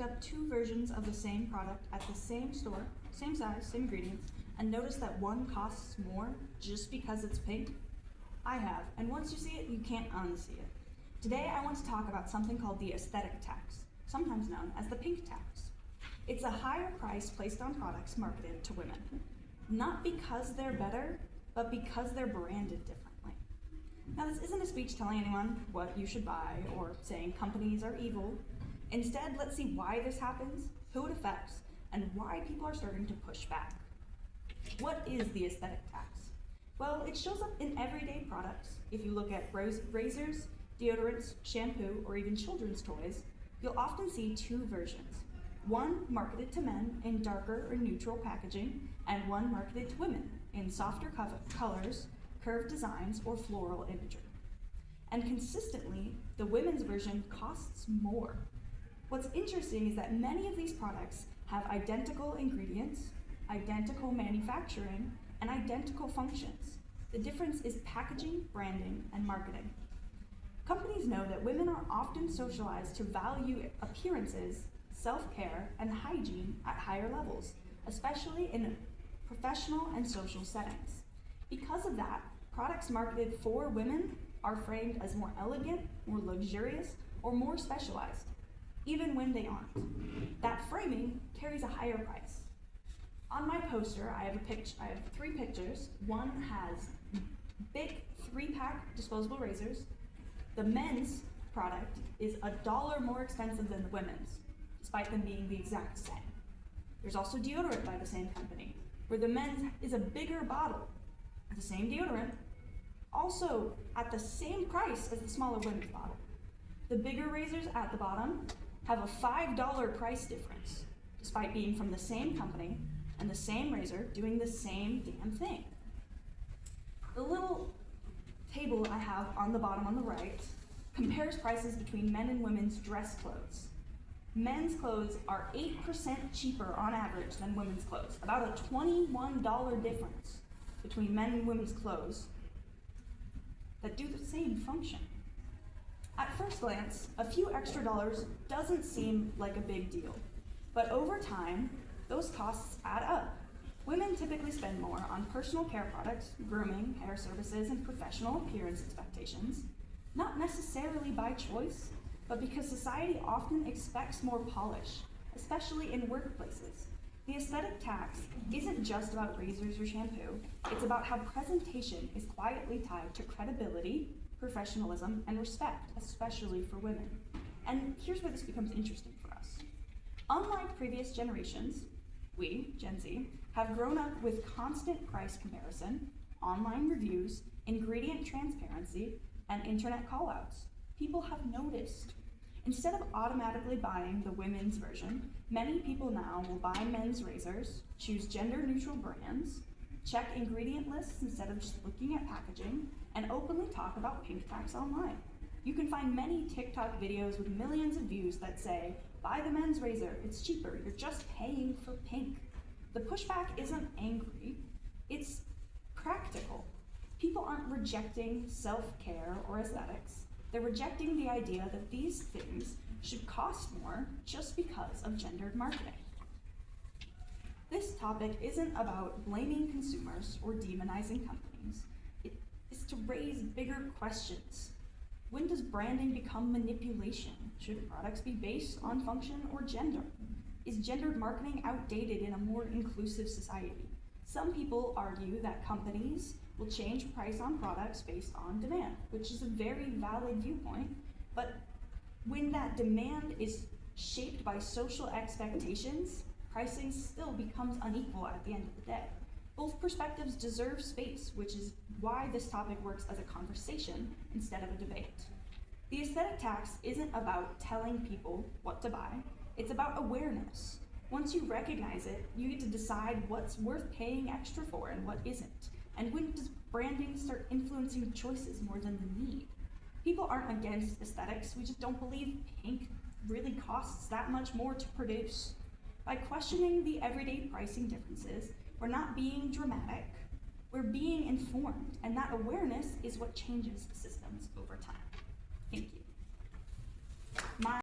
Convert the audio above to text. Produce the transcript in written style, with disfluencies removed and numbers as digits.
picked up two versions of the same product at the same store, same size, same ingredients, and noticed that one costs more just because it's pink? I have, and once you see it, you can't unsee it. Today, I want to talk about something called the aesthetic tax, sometimes known as the pink tax. It's a higher price placed on products marketed to women, not because they're better, but because they're branded differently. Now, this isn't a speech telling anyone what you should buy or saying companies are evil. Instead, let's see why this happens, who it affects, and why people are starting to push back. What is the aesthetic tax? Well, it shows up in everyday products. If you look at razors, deodorants, shampoo, or even children's toys, you'll often see two versions. One marketed to men in darker or neutral packaging, and one marketed to women in softer colors, curved designs, or floral imagery. And consistently, the women's version costs more. What's interesting is that many of these products have identical ingredients, identical manufacturing, and identical functions. The difference is packaging, branding, and marketing. Companies know that women are often socialized to value appearances, self-care, and hygiene at higher levels, especially in professional and social settings. Because of that, products marketed for women are framed as more elegant, more luxurious, or more specialized, even when they aren't. That framing carries a higher price. On my poster, I have three pictures. One has big 3-pack disposable razors. The men's product is $1 more expensive than the women's, despite them being the exact same. There's also deodorant by the same company, where the men's is a bigger bottle, the same deodorant, also at the same price as the smaller women's bottle. The bigger razors at the bottom have a $5 price difference, despite being from the same company and the same razor doing the same damn thing. The little table I have on the bottom on the right compares prices between men and women's dress clothes. Men's clothes are 8% cheaper on average than women's clothes, about a $21 difference between men and women's clothes that do the same function. At first glance, a few extra dollars doesn't seem like a big deal, but over time, those costs add up. Women typically spend more on personal care products, grooming, hair services, and professional appearance expectations, not necessarily by choice, but because society often expects more polish, especially in workplaces. The aesthetic tax isn't just about razors or shampoo, it's about how presentation is quietly tied to credibility, professionalism, and respect, especially for women. And here's where this becomes interesting for us. Unlike previous generations, we, Gen Z, have grown up with constant price comparison, online reviews, ingredient transparency, and internet callouts. People have noticed. Instead of automatically buying the women's version, many people now will buy men's razors, choose gender-neutral brands, check ingredient lists instead of just looking at packaging, and openly talk about pink tax online. You can find many TikTok videos with millions of views that say, buy the men's razor, it's cheaper, you're just paying for pink. The pushback isn't angry, it's practical. People aren't rejecting self-care or aesthetics. They're rejecting the idea that these things should cost more just because of gendered marketing. This topic isn't about blaming consumers or demonizing companies. It is to raise bigger questions. When does branding become manipulation? Should products be based on function or gender? Is gendered marketing outdated in a more inclusive society? Some people argue that companies will change price on products based on demand, which is a very valid viewpoint, but when that demand is shaped by social expectations, pricing still becomes unequal at the end of the day. Both perspectives deserve space, which is why this topic works as a conversation instead of a debate. The aesthetic tax isn't about telling people what to buy, it's about awareness. Once you recognize it, you get to decide what's worth paying extra for and what isn't. And when does branding start influencing choices more than the need? People aren't against aesthetics, we just don't believe pink really costs that much more to produce. By questioning the everyday pricing differences, we're not being dramatic, we're being informed, and that awareness is what changes systems over time. Thank you.